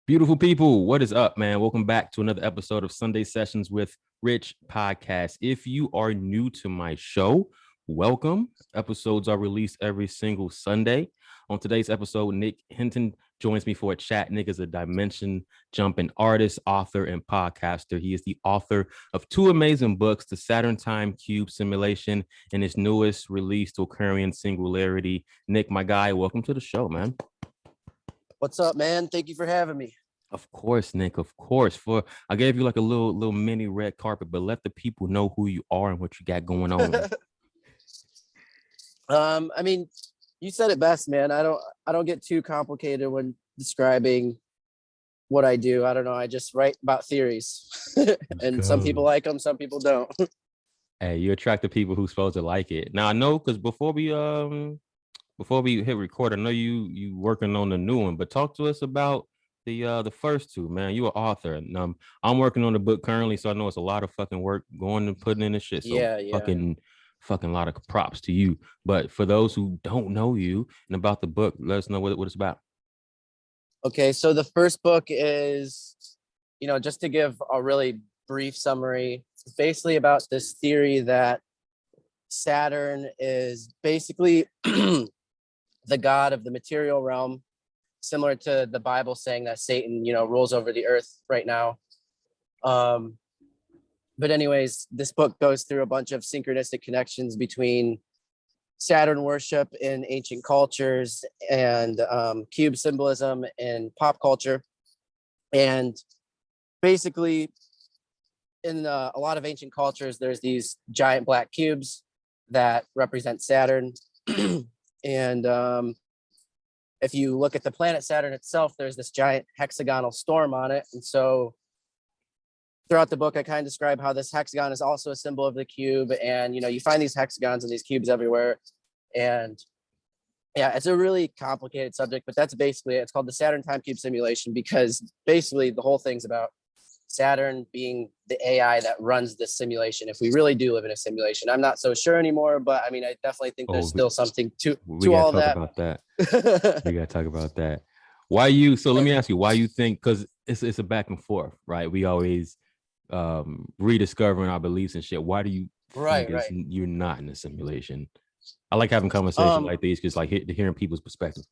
Beautiful people, what is up, man? Welcome back to another episode of Sunday Sessions with Rich podcast. If you are new to my show, welcome. Episodes are released every single Sunday. On today's episode, Nick Hinton joins me for a chat. Nick is a dimension jumping artist, author, and podcaster. He is the author of two amazing books, The Saturn Time Cube Simulation and his newest release, Aquarian, Singularity. Nick, my guy, welcome to the show, man. What's up, man? Thank you for having me. Of course, Nick. Of course. I gave you like a little mini red carpet, but let the people know who you are and what you got going on. I mean, you said it best, man. I don't get too complicated when describing what I do. I don't know. I just write about theories, and some people like them, some people don't. Hey, you attract the people who's supposed to like it. Now I know because before we hit record, I know you working on the new one, but talk to us about the first two, man. You an author, and I'm working on the book currently, so I know it's a lot of fucking work going and putting in the shit. So Yeah. fucking lot of props to you. But for those who don't know you and about the book, let us know what it's about. Okay, so the first book is, just to give a really brief summary, it's basically about this theory that Saturn is basically the god of the material realm, similar to the Bible saying that Satan, rules over the earth right now. But anyways, this book goes through a bunch of synchronistic connections between Saturn worship in ancient cultures and cube symbolism in pop culture. And basically, in a lot of ancient cultures, there's these giant black cubes that represent Saturn. And if you look at the planet Saturn itself, there's this giant hexagonal storm on it. And so throughout the book, I kind of describe how this hexagon is also a symbol of the cube. And, you find these hexagons and these cubes everywhere. And yeah, it's a really complicated subject, but that's basically it. It's called the Saturn Time Cube Simulation because basically the whole thing's about Saturn being the AI that runs this simulation. If we really do live in a simulation, I'm not so sure anymore, but I mean, I definitely think there's still something to all that. About that. We gotta talk about that. So let me ask you, why you think, because it's a back and forth, right? We always rediscovering our beliefs and shit. Why do you think you're not in a simulation? I like having conversations like these, just like hearing people's perspective.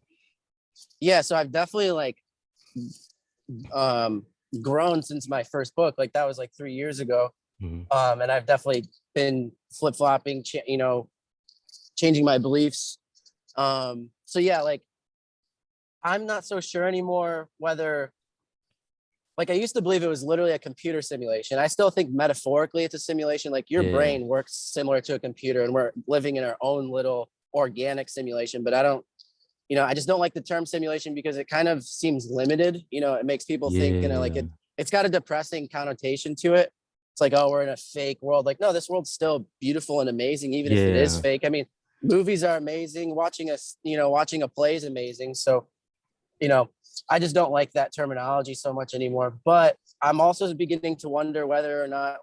Yeah, so I've definitely grown since my first book. Like that was like 3 years ago. Mm-hmm. And I've definitely been flip-flopping, changing my beliefs. So yeah, like I'm not so sure anymore whether, like I used to believe it was literally a computer simulation. I still think metaphorically it's a simulation. Like your brain works similar to a computer and we're living in our own little organic simulation. But I don't, I just don't like the term simulation because it kind of seems limited. It makes people think, it's got a depressing connotation to it. It's like, oh, we're in a fake world. Like, no, this world's still beautiful and amazing, even if it is fake. I mean, movies are amazing. Watching a play is amazing. So, I just don't like that terminology so much anymore. But I'm also beginning to wonder whether or not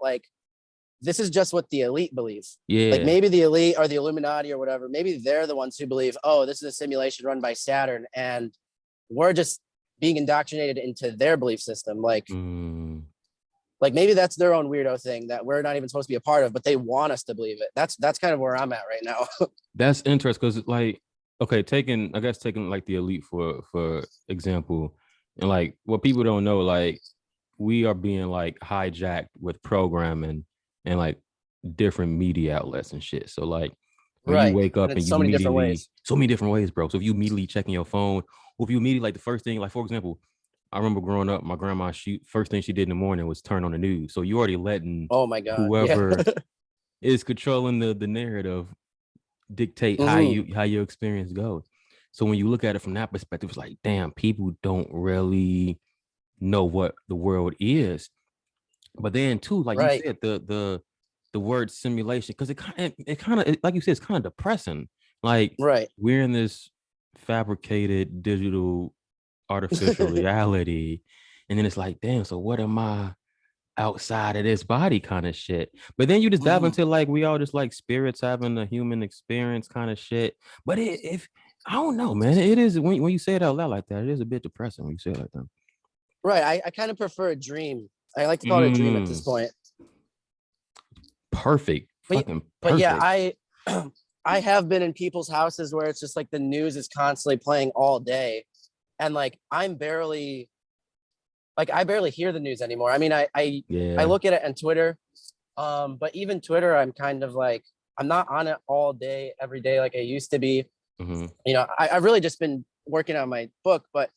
this is just what the elite believe. Yeah. Like maybe the elite or the Illuminati or whatever, maybe they're the ones who believe, oh, this is a simulation run by Saturn. And we're just being indoctrinated into their belief system. Like maybe that's their own weirdo thing that we're not even supposed to be a part of, but they want us to believe it. That's kind of where I'm at right now. That's interesting because taking like the elite for example, and like what people don't know, like we are being like hijacked with programming and like different media outlets and shit. So like when you wake up and you so many different ways, bro. So if you immediately checking your phone, or if you immediately like the first thing, like for example, I remember growing up, my grandma, first thing she did in the morning was turn on the news. So you already letting whoever is controlling the narrative dictate how your experience goes. So when you look at it from that perspective, it's like, damn, people don't really know what the world is. But then too, like you said, the word simulation, because it kind of like you said, it's kind of depressing. Like we're in this fabricated digital artificial reality, and then it's like, damn, so what am I outside of this body kind of shit? But then you just dive into like we all just like spirits having a human experience kind of shit. But if I don't know, man, it is when you say it out loud like that, it is a bit depressing when you say it like that. Right. I kind of prefer a dream. I like to call it a dream at this point. Perfect. Fucking but yeah, perfect. I have been in people's houses where it's just like the news is constantly playing all day. And like I barely hear the news anymore. I mean, I look at it on Twitter. But even Twitter, I'm kind of like, I'm not on it all day, every day like I used to be. You know, I've really just been working on my book, but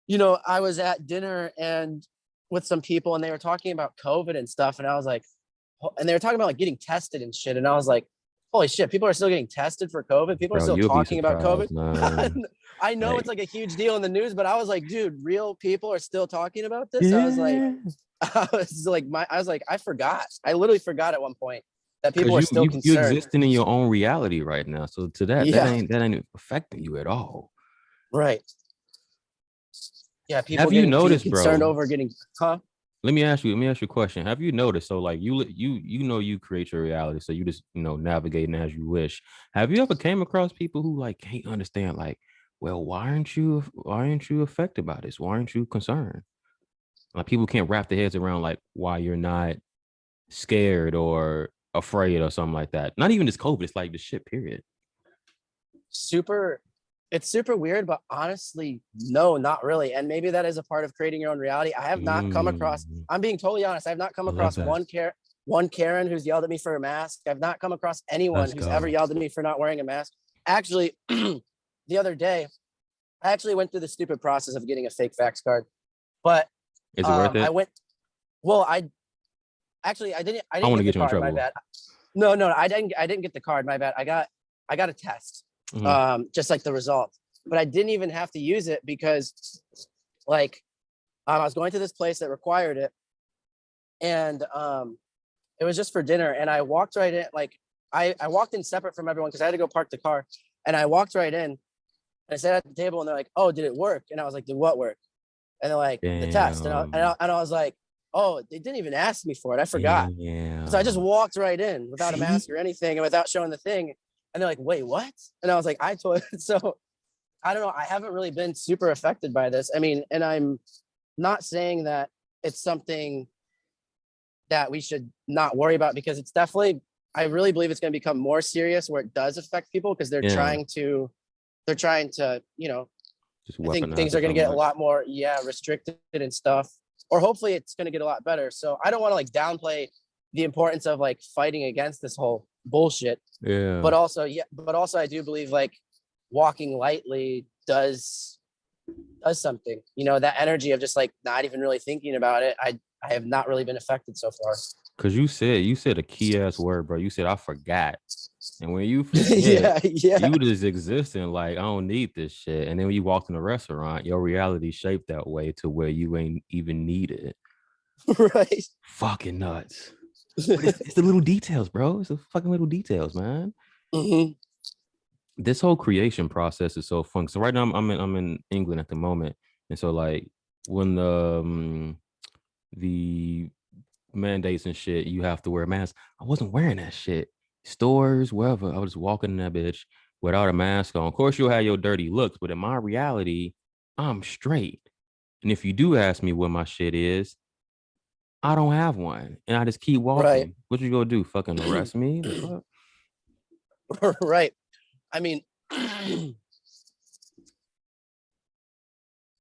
you know, I was at dinner and with some people and they were talking about COVID and stuff. And I was like, and they were talking about like getting tested and shit. And I was like, holy shit, people are still getting tested for COVID. People are Bro, still you'll be talking about COVID. surprised, man. I know Like, it's like a huge deal in the news, but I was like, dude, real people are still talking about this. yeah. I was like, I forgot. I literally forgot at one point that people Because are still you concerned. existing in your own reality right now. So to that ain't affecting you at all. Right. Yeah, people Have you being noticed, concerned bro? over getting Let me ask you a question. Have you noticed? So like you know you create your reality, so you just navigating as you wish. Have you ever came across people who like can't understand, like, well, why aren't you affected by this? Why aren't you concerned? Like people can't wrap their heads around like why you're not scared or afraid or something like that. Not even just COVID, it's like the shit, period. It's super weird, but honestly, no, not really. And maybe that is a part of creating your own reality. I have not come across, I'm being totally honest, I have not come across one Karen who's yelled at me for a mask. I've not come across anyone who's ever yelled at me for not wearing a mask. Actually, the other day, I actually went through the stupid process of getting a fake fax card. But is it worth it? I went, well, I didn't want to get get the you in card, my trouble. bad. No, I didn't get the card, my bad. I got a test. Just like the result, but I didn't even have to use it because like I was going to this place that required it, and it was just for dinner, and I walked right in. Like I walked in separate from everyone because I had to go park the car, and I walked right in and I sat at the table and they're like, oh, did it work? And I was like, did what work? And they're like, the test. And I was like, oh, they didn't even ask me for it, I forgot. So I just walked right in without a mask or anything and without showing the thing. And they're like, wait, what? And I was like, I told you. So I don't know. I haven't really been super affected by this. I mean, and I'm not saying that it's something that we should not worry about because it's definitely, I really believe it's going to become more serious where it does affect people because they're trying to, you know, I think things are going to get a lot more, restricted and stuff. Or hopefully it's going to get a lot better. So I don't want to like downplay the importance of like fighting against this whole bullshit. But also I do believe like walking lightly does something. You know, that energy of just like not even really thinking about it. I have not really been affected so far. Cause you said a key ass word, bro. You said I forgot. And when you forget, you just existing like I don't need this shit. And then when you walk in a restaurant, your reality shaped that way to where you ain't even need it. Right. Fucking nuts. But it's the little details, bro. It's the fucking little details, man. This whole creation process is so fun. So right now I'm in England at the moment, and so like when the mandates and shit, you have to wear a mask. I wasn't wearing that shit. Stores, wherever, I was just walking in that bitch without a mask on. Of course, you'll have your dirty looks, but in my reality, I'm straight. And if you do ask me what my shit is, I don't have one, and I just keep walking. Right. What you gonna do? Fucking arrest me? The fuck? Right. I mean,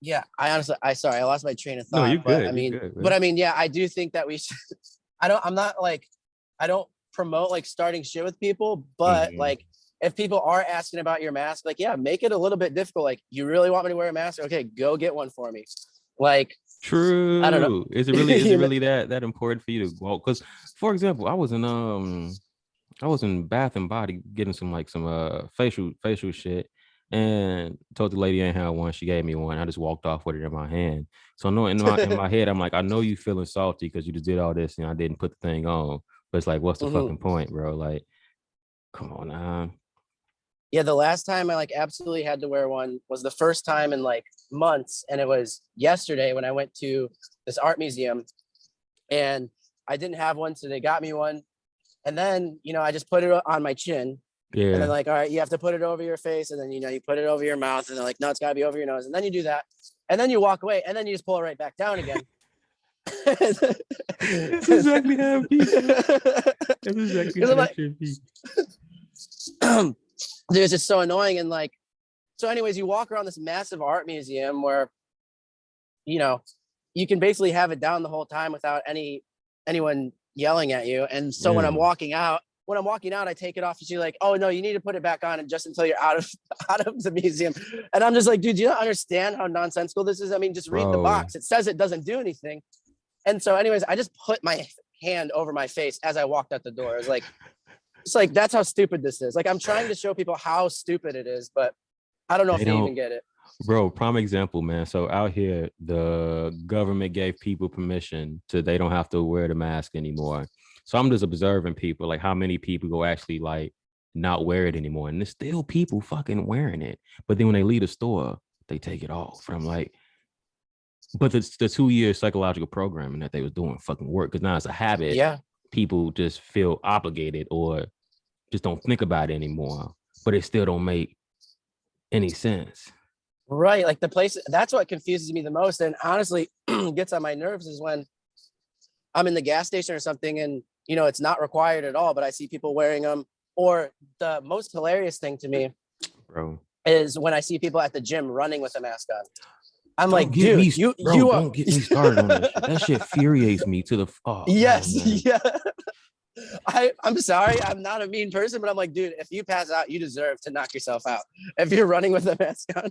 yeah. I lost my train of thought. No, you but good. I mean, Good, but I mean, yeah, I do think that we should. I don't promote like starting shit with people, but like if people are asking about your mask, like make it a little bit difficult. Like, you really want me to wear a mask? Okay, go get one for me. Like, true. I don't know. Is it really that important for you to walk? Because, for example, I was in Bath and Body getting some facial shit, and told the lady I ain't had one. She gave me one. I just walked off with it in my hand. So no, in my head, I'm like, I know you feeling salty because you just did all this and I didn't put the thing on. But it's like, what's the fucking point, bro? Like, come on now. Yeah, the last time I like absolutely had to wear one was the first time in like months, and it was yesterday when I went to this art museum, and I didn't have one, so they got me one, and then I just put it on my chin, And then Yeah. like, all right, you have to put it over your face, and then you put it over your mouth, and they're like, no, it's gotta be over your nose, and then you do that, and then you walk away, and then you just pull it right back down again. That's exactly how it be. That's exactly how I'm that like, should be. dude, it's just so annoying. And like, so anyways, you walk around this massive art museum where, you can basically have it down the whole time without anyone yelling at you. And so when I'm walking out, I take it off, and she's like, oh no, you need to put it back on, and just until you're out of the museum. And I'm just like, dude, do you not understand how nonsensical this is? I mean, just read the box. It says it doesn't do anything. And so anyways, I just put my hand over my face as I walked out the door. It's like, that's how stupid this is. Like, I'm trying to show people how stupid it is, but I don't know if they even get it. Bro, prime example, man. So out here, the government gave people permission they don't have to wear the mask anymore. So I'm just observing people, like how many people go actually like not wear it anymore. And there's still people fucking wearing it. But then when they leave the store, they take it off. And I'm like, but the 2-year psychological programming that they was doing fucking work, because now it's a habit. Yeah. People just feel obligated or just don't think about it anymore, but it still don't make any sense. Right. Like the place, that's what confuses me the most. And honestly, gets on my nerves is when I'm in the gas station or something, and it's not required at all, but I see people wearing them. Or the most hilarious thing to me, bro, is when I see people at the gym running with a mask on. I'm don't like, dude, don't get me started on that shit. That shit infuriates me to the yes, man. Yeah. I'm sorry, I'm not a mean person, but I'm like, dude, if you pass out, you deserve to knock yourself out if you're running with a mask on.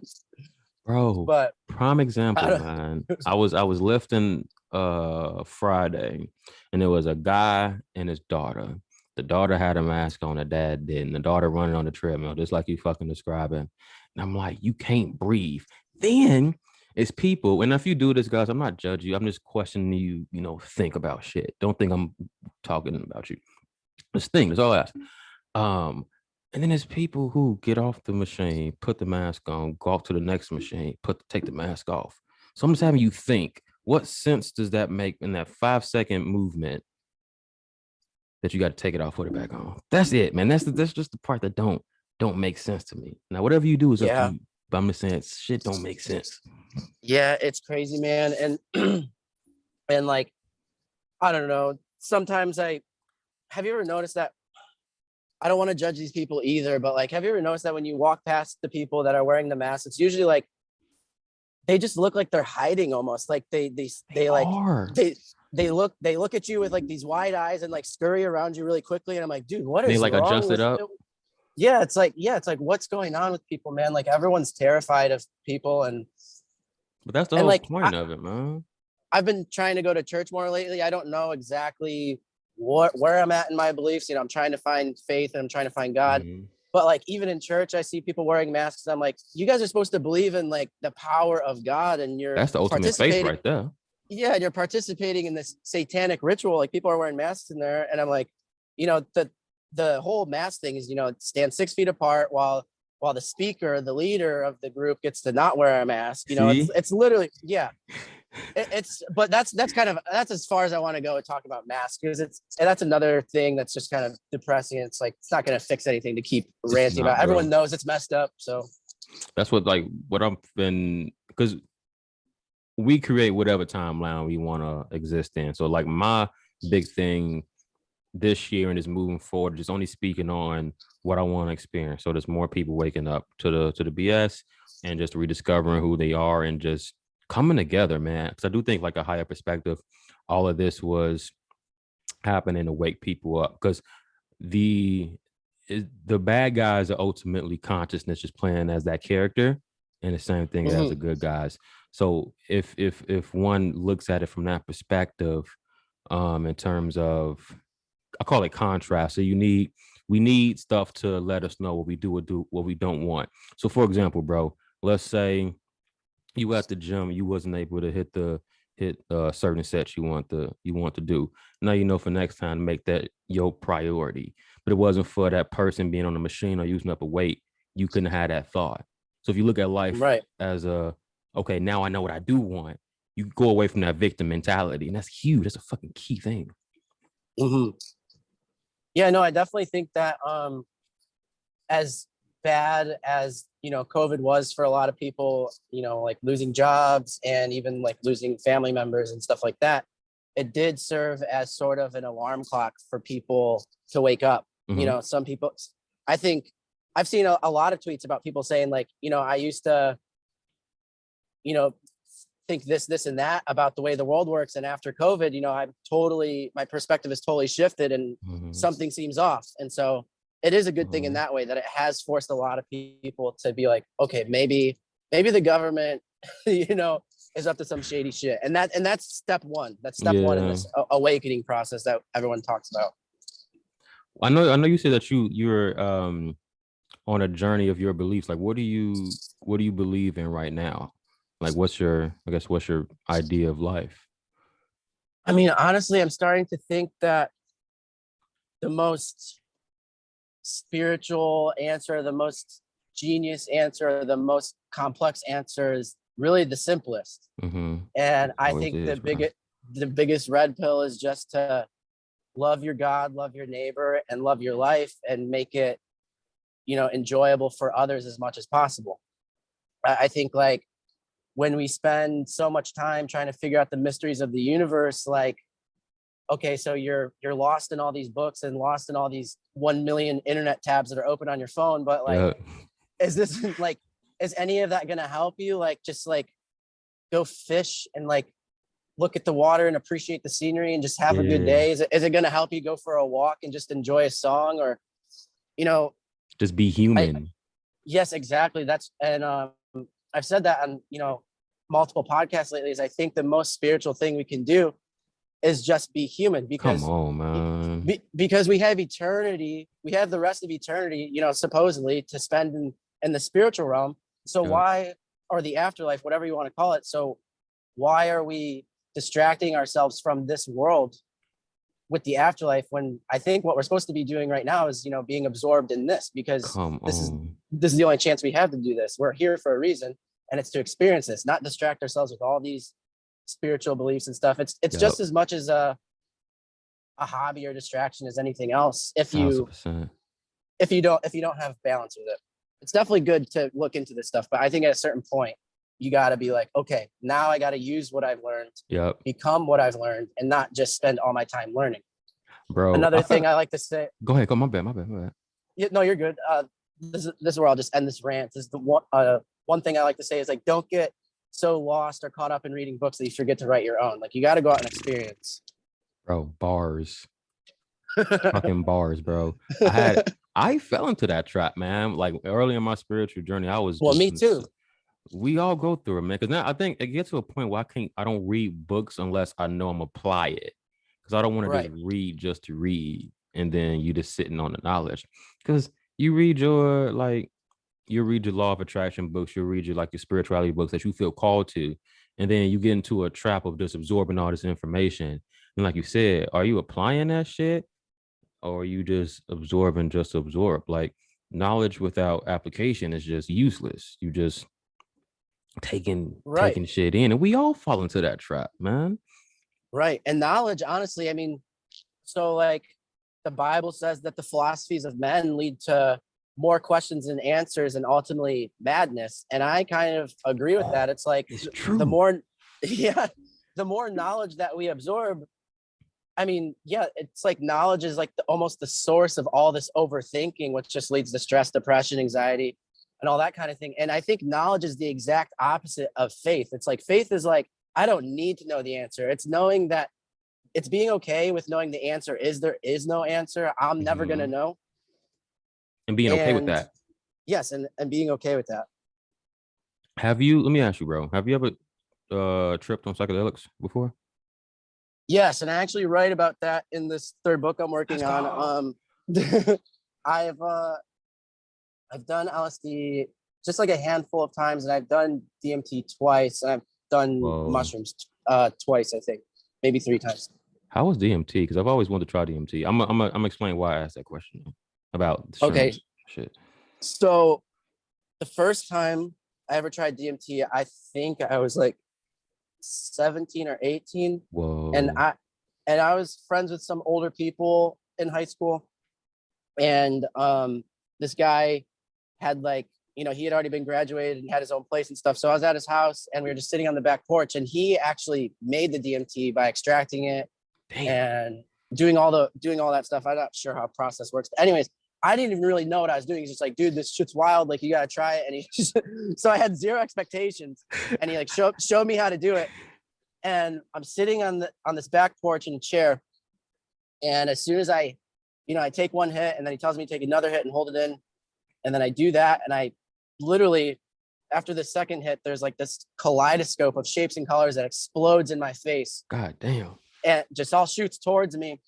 Bro, but prime example, man. I was lifting Friday, and there was a guy and his daughter. The daughter had a mask on, the dad didn't. The daughter running on the treadmill, just like you fucking describing. And I'm like, you can't breathe. Then it's people, and if you do this, guys, I'm not judging you. I'm just questioning you, think about shit. Don't think I'm talking about you. Just think, that's all I ask. And then there's people who get off the machine, put the mask on, go off to the next machine, take the mask off. So I'm just having you think, what sense does that make in that 5-second movement that you got to take it off, put it back on? That's it, man. That's just the part that don't make sense to me. Now, whatever you do is up to you, but I'm just saying shit don't make sense. Yeah, it's crazy, man. And and like, I don't know. Sometimes have you ever noticed that? I don't want to judge these people either, but like, have you ever noticed that when you walk past the people that are wearing the mask, it's usually like they just look like they're hiding almost. Like they look at you with like these wide eyes and like scurry around you really quickly. And I'm like, dude, what is like wrong adjust with it up? Yeah, it's like what's going on with people, man? Like everyone's terrified of people, but that's the whole point of it, man. I've been trying to go to church more lately. I don't know exactly where I'm at in my beliefs. I'm trying to find faith, and I'm trying to find God. Mm-hmm. But like even in church, I see people wearing masks. I'm like, you guys are supposed to believe in like the power of God, and that's the ultimate faith right there. Yeah, and you're participating in this satanic ritual. Like people are wearing masks in there, and I'm like, the whole mask thing is, stand 6 feet apart while the speaker, the leader of the group, gets to not wear a mask. It's literally, yeah. But that's as far as I want to go and talk about masks, because that's another thing that's just kind of depressing. It's like, it's not going to fix anything to keep ranting about. Everyone knows it's messed up. So that's what I've been, because we create whatever timeline we want to exist in. So like my big thing this year and is moving forward, just only speaking on what I want to experience. So there's more people waking up to the BS and just rediscovering who they are and just coming together, man. Because I do think like a higher perspective, all of this was happening to wake people up, because the bad guys are ultimately consciousness just playing as that character, and the same thing as the good guys. So if one looks at it from that perspective, in terms of, I call it contrast. So we need stuff to let us know what we do or what we don't want. So for example, bro, let's say you at the gym, you wasn't able to hit certain sets you want to do. Now, for next time, make that your priority. But it wasn't for that person being on the machine or using up a weight, you couldn't have that thought. So if you look at life as okay, now I know what I do want, you go away from that victim mentality, and that's huge. That's a fucking key thing. Mm-hmm. Yeah, no, I definitely think that as bad as, you know, COVID was for a lot of people, you know, like losing jobs and even like losing family members and stuff like that, it did serve as sort of an alarm clock for people to wake up. You know, some people, I think I've seen a lot of tweets about people saying like, you know, I used to, you know, think this and that about the way the world works, and after COVID, you know, my perspective is totally shifted, and something seems off. And so it is a good thing in that way, that it has forced a lot of people to be like, okay, maybe the government, you know, is up to some shady shit. And that's step one. That's step one in this awakening process that everyone talks about. I know you said that you're on a journey of your beliefs. Like, what do you believe in right now? Like, what's your idea of life? I mean, honestly, I'm starting to think that the most spiritual answer, the most genius answer, the most complex answer is really the simplest. And I think the biggest red pill is just to love your God, love your neighbor, and love your life, and make it, you know, enjoyable for others as much as possible. I think like when we spend so much time trying to figure out the mysteries of the universe, like, okay, so you're lost in all these books and lost in all these 1 million internet tabs that are open on your phone, but like, is any of that gonna help you? Like, just like go fish and like look at the water and appreciate the scenery and just have a good day. Is it gonna help you go for a walk and just enjoy a song, or, you know, just be human? Yes, exactly. And I've said that on, you know, multiple podcasts lately, is I think the most spiritual thing we can do is just be human, because come on, man. Because we have eternity, we have the rest of eternity, you know, supposedly to spend in the spiritual realm. So why, or the afterlife, whatever you want to call it. So why are we distracting ourselves from this world with the afterlife, when I think what we're supposed to be doing right now is, you know, being absorbed in this, because this is the only chance we have to do this. We're here for a reason, and it's to experience this, not distract ourselves with all these spiritual beliefs and stuff. It's just as much as a hobby or distraction as anything else. If you don't have balance with it, it's definitely good to look into this stuff. But I think at a certain point, you got to be like, okay, now I got to use what I've learned, become what I've learned, and not just spend all my time learning. Bro, another thing I like to say. Go ahead. My bad. Yeah, no, you're good. This is where I'll just end this rant. This is the one thing I like to say is like, don't get so lost or caught up in reading books that you forget to write your own. Like, you got to go out and experience. Bro, bars. Fucking bars, bro. I fell into that trap, man. Like, early in my spiritual journey, I was. Well, me too. We all go through it, man. Because now I think it gets to a point where I don't read books unless I know I'm apply it. Because I don't want to just read just to read, and then you just sitting on the knowledge. Because you read your law of attraction books, you read your spirituality books that you feel called to, and then you get into a trap of just absorbing all this information. And like you said, are you applying that shit, or are you just absorbing just to absorb? Like, knowledge without application is just useless. You just taking shit in, and we all fall into that trap, man. Right. And knowledge, honestly, I mean, so like the Bible says that the philosophies of men lead to more questions and answers and ultimately madness. And I kind of agree with that. It's like, it's true. The more knowledge that we absorb, I mean, it's like knowledge is like almost the source of all this overthinking, which just leads to stress, depression, anxiety, and all that kind of thing. And I think knowledge is the exact opposite of faith. It's like, faith is like, I don't need to know the answer. It's knowing that, it's being okay with knowing the answer is there is no answer. I'm never going to know. And being okay with that. Yes. And being okay with that. Let me ask you, bro, have you ever tripped on psychedelics before? Yes. And I actually write about that in this third book I'm working on. I've done LSD just like a handful of times, and I've done DMT twice, and I've done mushrooms twice, I think, maybe 3 times. How was DMT? Because I've always wanted to try DMT. I'm explaining why I asked that question about shit. So the first time I ever tried DMT, I think I was like 17 or 18. Whoa. And I was friends with some older people in high school, and this guy had like, you know, he had already been graduated and had his own place and stuff. So I was at his house and we were just sitting on the back porch, and he actually made the DMT by extracting it. Damn. And doing all that stuff. I'm not sure how a process works. But anyways, I didn't even really know what I was doing. He's just like, dude, this shit's wild. Like, you got to try it. And he just, so I had zero expectations, and he like showed me how to do it. And I'm sitting on this back porch in a chair. And as soon as I take one hit, and then he tells me to take another hit and hold it in. And then I do that. And I literally, after the second hit, there's like this kaleidoscope of shapes and colors that explodes in my face. God damn. And just all shoots towards me.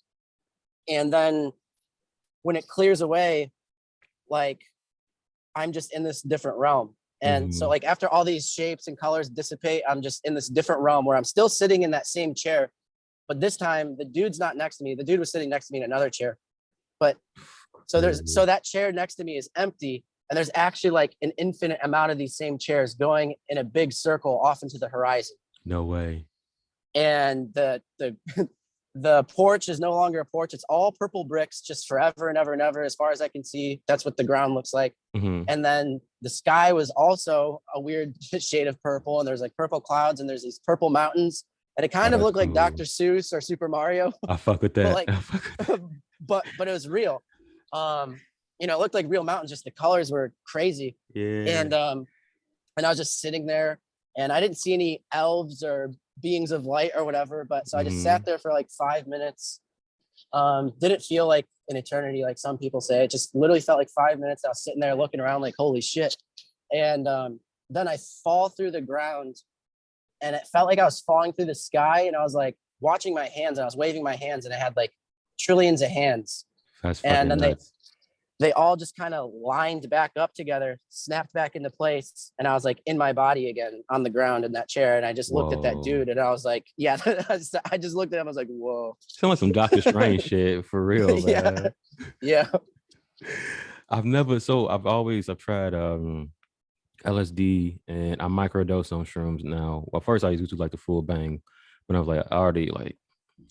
And then when it clears away, like, I'm just in this different realm. And so like after all these shapes and colors dissipate, I'm just in this different realm where I'm still sitting in that same chair. But this time the dude's not next to me. The dude was sitting next to me in another chair. But so that chair next to me is empty. And there's actually like an infinite amount of these same chairs going in a big circle off into the horizon. No way. And the porch is no longer a porch. It's all purple bricks, just forever and ever and ever. As far as I can see, that's what the ground looks like. And then the sky was also a weird shade of purple. And there's like purple clouds, and there's these purple mountains. And it kind of looked like Dr. Seuss or Super Mario. I fuck with that. But it was real. You know, it looked like real mountains, just the colors were crazy. Yeah. And I was just sitting there, and I didn't see any elves or beings of light or whatever, but so I just sat there for like 5 minutes. Didn't feel like an eternity, like some people say. It just literally felt like 5 minutes. I was sitting there looking around like, holy shit. And then I fall through the ground, and it felt like I was falling through the sky, and I was like watching my hands, and I was waving my hands, and I had like trillions of hands. And then they all just kind of lined back up together, snapped back into place. And I was like in my body again on the ground in that chair. And I just looked at that dude, and I was like, yeah, I just looked at him. I was like, whoa. Sound like some Doctor Strange shit for real, man. Yeah. I've tried LSD, and I microdose on shrooms now. Well, first I used to like the full bang, but I was like, I already like,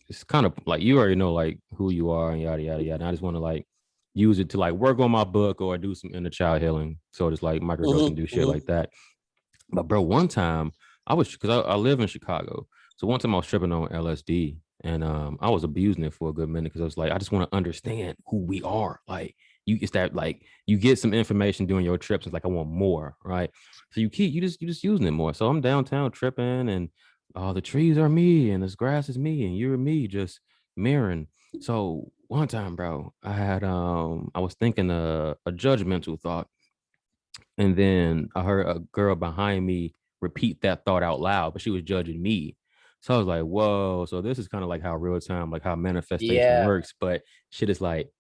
it's kind of like, you already know like who you are and yada, yada, yada. And I just want to like use it to like work on my book or do some inner child healing. So just like microdose and do shit like that. But bro, one time because I live in Chicago. So one time I was tripping on LSD, and I was abusing it for a good minute, because I was like, I just want to understand who we are. Like, it's that like you get some information during your trips. It's like, I want more, right? So you just using it more. So I'm downtown tripping, and the trees are me, and this grass is me, and you're me, just mirroring. So one time, bro, I was thinking a judgmental thought, and then I heard a girl behind me repeat that thought out loud, but she was judging me. So I was like, whoa. So this is kind of like how real time, like how manifestation works, but shit is like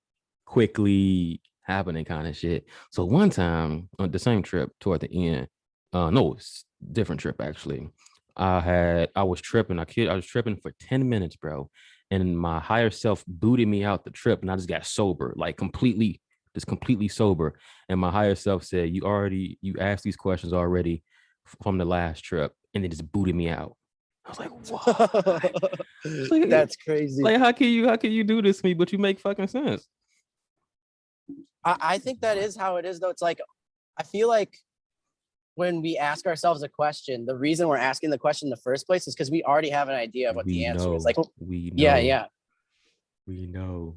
quickly happening kind of shit. So one time on the same trip toward the end, no, it's different trip actually. I was tripping. I was tripping for 10 minutes, bro. And my higher self booted me out the trip, and I just got sober, like completely sober. And my higher self said, you asked these questions already from the last trip, and it just booted me out. I was like, what? Like, that's crazy. Like, how can you do this to me, but you make fucking sense? I think that is how it is, though. It's like, I feel like when we ask ourselves a question, the reason we're asking the question in the first place is because we already have an idea of what the answer is. Like, we know. Yeah. We know.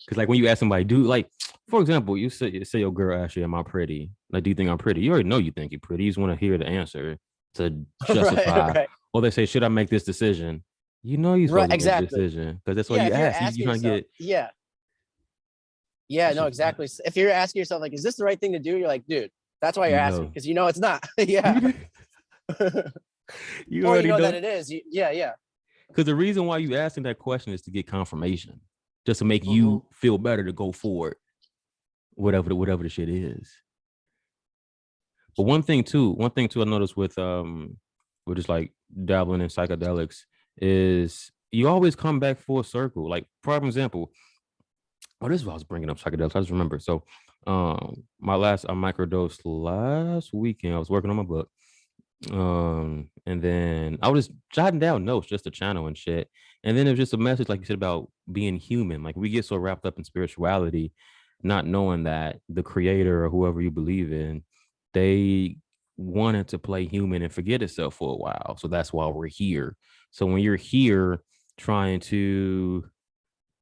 Because like when you ask somebody, do like, for example, you say your girl asks you, am I pretty? Like, do you think I'm pretty? You already know you think you're pretty. You just want to hear the answer to justify. Right. Or they say, should I make this decision? You know you're supposed to make a decision, because that's what you ask. You trying to get. Yeah, no, exactly. If you're asking yourself, like, is this the right thing to do? You're like, dude, that's why you're asking, because you know it's not. Yeah. You already know that it is. Yeah. Because the reason why you asking that question is to get confirmation, just to make you feel better to go forward, whatever the shit is. But one thing too I noticed with just like dabbling in psychedelics is you always come back full circle. Like, for example, this is what I was bringing up psychedelics. I just remember. So I microdosed last weekend. I was working on my book. And then I was just jotting down notes just to channel and shit. And then it was just a message, like you said, about being human. Like, we get so wrapped up in spirituality not knowing that the creator or whoever you believe in, they wanted to play human and forget itself for a while. So that's why we're here. So when you're here trying to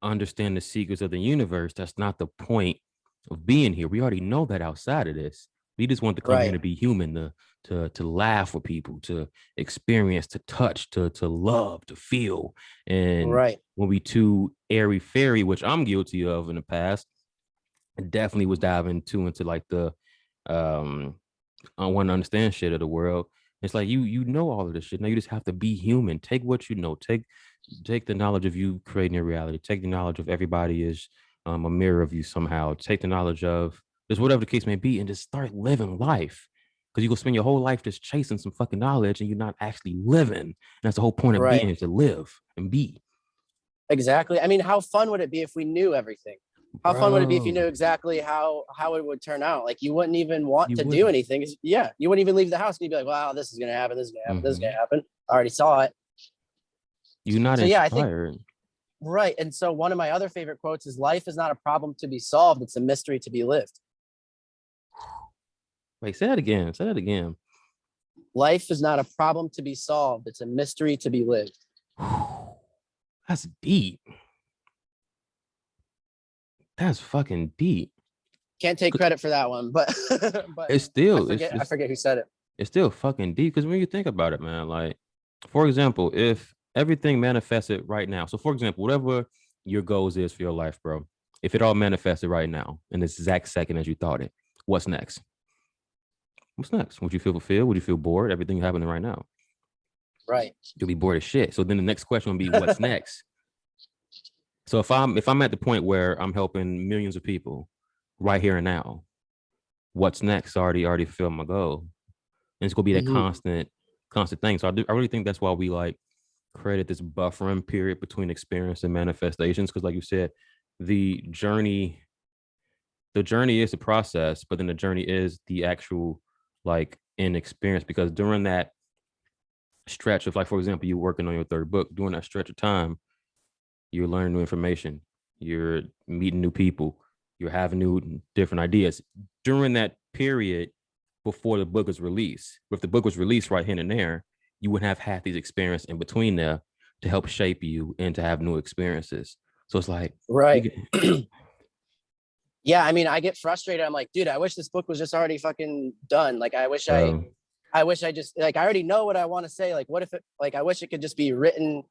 understand the secrets of the universe, that's not the point of being here. We already know that outside of this. We just want to come here Right. to be human, to laugh with people, to experience, to touch, to love, to feel. And Right. when we too airy fairy, which I'm guilty of in the past, I definitely was diving too into like the I want to understand shit of the world. It's like you know all of this shit. Now you just have to be human. Take what you know. Take the knowledge of you creating your reality. Take the knowledge of everybody is a mirror of you somehow. Take the knowledge of just whatever the case may be, and just start living life. Because you go spend your whole life just chasing some fucking knowledge, and you're not actually living. And that's the whole point of Right. being, is to live and be. Exactly. I mean, how fun would it be if we knew everything? How fun would it be if you Bro, knew exactly how it would turn out? Like you wouldn't even want you to do wouldn't. anything. Yeah, you wouldn't even leave the house. You'd be like, "Wow, this is gonna happen. This is gonna happen. This is gonna Mhm. happen." I already saw it. You're not So yeah, I think inspired. right. And so one of my other favorite quotes is, "Life is not a problem to be solved. It's a mystery to be lived." Wait, say that again. Say that again. Life is not a problem to be solved. It's a mystery to be lived. That's deep. That's fucking deep. Can't take credit for that one, but but It's I still forget I forget who said it. it's still fucking deep, because when you think about it, man, like for example, if everything manifested right now, so for example, whatever your goals is for your life, bro, if it all manifested right now in this exact second as you thought it, what's next? What's next? Would you feel fulfilled? Would you feel bored? Everything happening right now, Right. you'll be bored as shit. So then the next question will be, what's next? So if I'm at the point where I'm helping millions of people right here and now, what's next? Already fulfilled my goal. And it's gonna be that Hmm. constant thing. So I really think that's why we like created this buffering period between experience and manifestations. Because like you said, the journey, the journey is the process, but then the journey is the actual like in experience. Because during that stretch of, like, for example, you're working on your third book, during that stretch of time, you're learning new information, you're meeting new people, you're having new different ideas. During that period before the book is released, if the book was released right here and there, you wouldn't have had these experiences in between there to help shape you and to have new experiences. So it's like we Right. get, Yeah, I mean, I get frustrated. I'm like, dude, I wish this book was just already fucking done. Like, bro. I wish I just like I already know what I want to say. Like, what if it like I wish it could just be written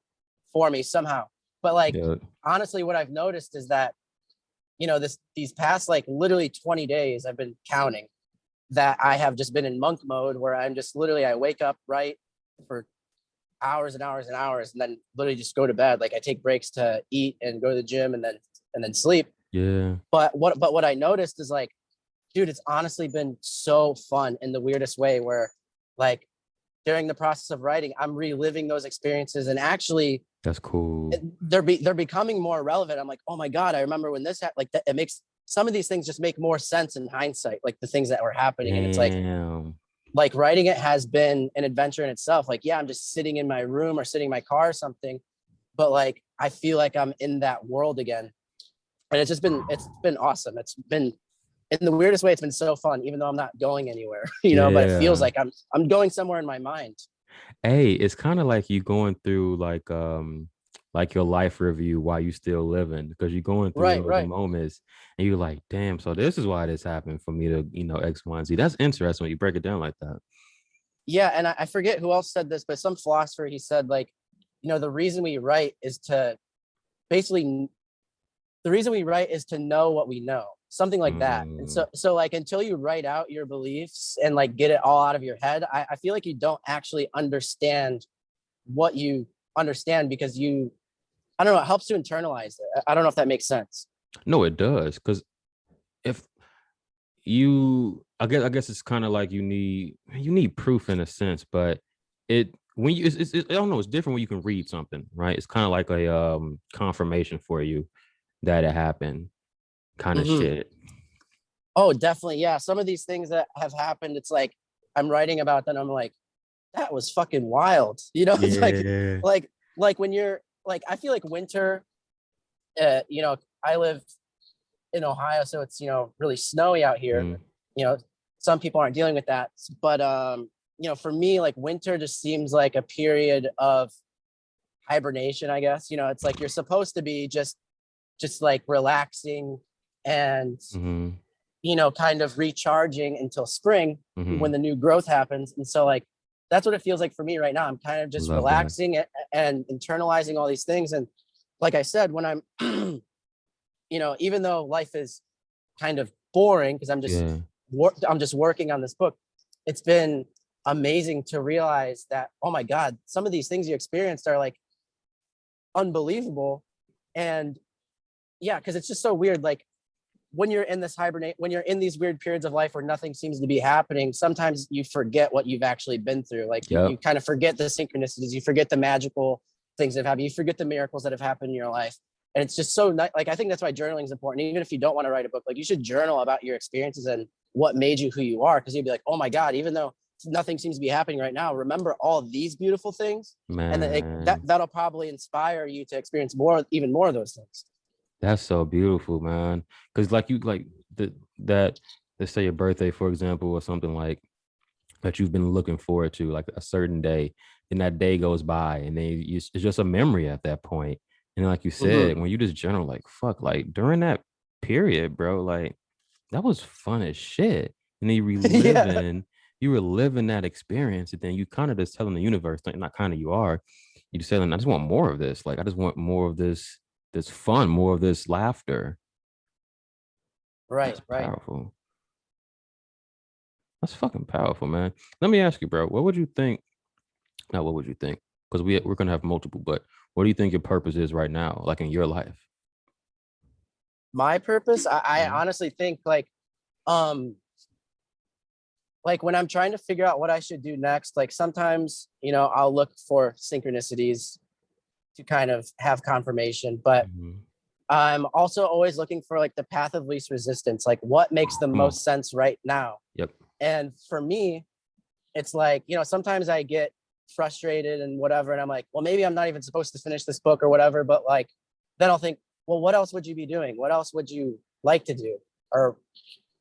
for me somehow. But like Yeah, honestly, what I've noticed is that, these past like literally 20 days I've been counting that I have just been in monk mode where I'm just literally I wake up right for hours and hours and hours and then literally just go to bed. Like I take breaks to eat and go to the gym and then sleep. yeah, But what I noticed is like, dude, it's honestly been so fun in the weirdest way where like during the process of writing, I'm reliving those experiences and actually that's cool. they're becoming more relevant. I'm like, oh my God, I remember when this like that. It makes some of these things just make more sense in hindsight, like the things that were happening. And it's Damn. like writing it has been an adventure in itself. Like, yeah, I'm just sitting in my room or sitting in my car or something, but like I feel like I'm in that world again. And it's been awesome. It's been in the weirdest way, it's been so fun, even though I'm not going anywhere, but it feels Yeah. like I'm going somewhere in my mind. Hey, it's kind of like you going through like your life review while you still living, because you're going through Right, those right. moments and you're like, damn, so this is why this happened for me to, X, Y, and Z. That's interesting when you break it down like that. Yeah, and I forget who else said this, but some philosopher he said like, the reason we write is to basically the reason we write is to know what we know, something like that. And Mm, so like until you write out your beliefs and like get it all out of your head, I feel like you don't actually understand what you understand because I don't know, it helps to internalize it. I don't know if that makes sense. no, it does. Because if I guess it's kind of like you need proof in a sense, but it when you I don't know, it's different when you can read something, right? It's kind of like a confirmation for you that it happened, kind of Hmm. shit. Oh, definitely. Yeah. Some of these things that have happened, it's like I'm writing about them. I'm like, that was fucking wild. It's Yeah. like when you're like, I feel like winter, I live in Ohio, so it's, you know, really snowy out here. You know, some people aren't dealing with that, but you know, for me, like winter just seems like a period of hibernation, I guess. You know, it's like you're supposed to be just like relaxing and you know, kind of recharging until spring when the new growth happens. And so like that's what it feels like for me right now. I'm kind of just relaxing and internalizing all these things. And like I said, when I'm you know, even though life is kind of boring because I'm just working on this book, it's been amazing to realize that, oh my God, some of these things you experienced are like unbelievable. And yeah, because it's just so weird. Like when you're in this when you're in these weird periods of life where nothing seems to be happening, sometimes you forget what you've actually been through. Like you kind of forget the synchronicities, you forget the magical things that have happened, you forget the miracles that have happened in your life. And it's just so nice. Like, I think that's why journaling is important. Even if you don't want to write a book, like you should journal about your experiences and what made you who you are. Cause you'd be like, oh my God, even though nothing seems to be happening right now, remember all these beautiful things. Man. And then that'll probably inspire you to experience even more of those things. That's so beautiful, man. Cause like that, let's say your birthday, for example, or something like that you've been looking forward to, like a certain day, and that day goes by and then it's just a memory at that point. And like you said, when you just journal, like, fuck, like during that period, bro, like that was fun as shit. And then you reliving that experience. And then you kind of just telling the universe, not kind of, you are, you just saying, I just want more of this. Like, I just want more of this fun, more of this laughter. Right. That's powerful. That's fucking powerful, man. Let me ask you, bro, what would you think? Now, what would you think? Because we're gonna have multiple, but what do you think your purpose is right now, like in your life? My purpose, I honestly think like when I'm trying to figure out what I should do next, like sometimes, you know, I'll look for synchronicities to kind of have confirmation, but I'm also always looking for like the path of least resistance, like what makes the most sense right now. Yep. And for me, it's like, you know, sometimes I get frustrated and whatever, and I'm like, well, maybe I'm not even supposed to finish this book or whatever, but like then I'll think, well, what else would you be doing? What else would you like to do?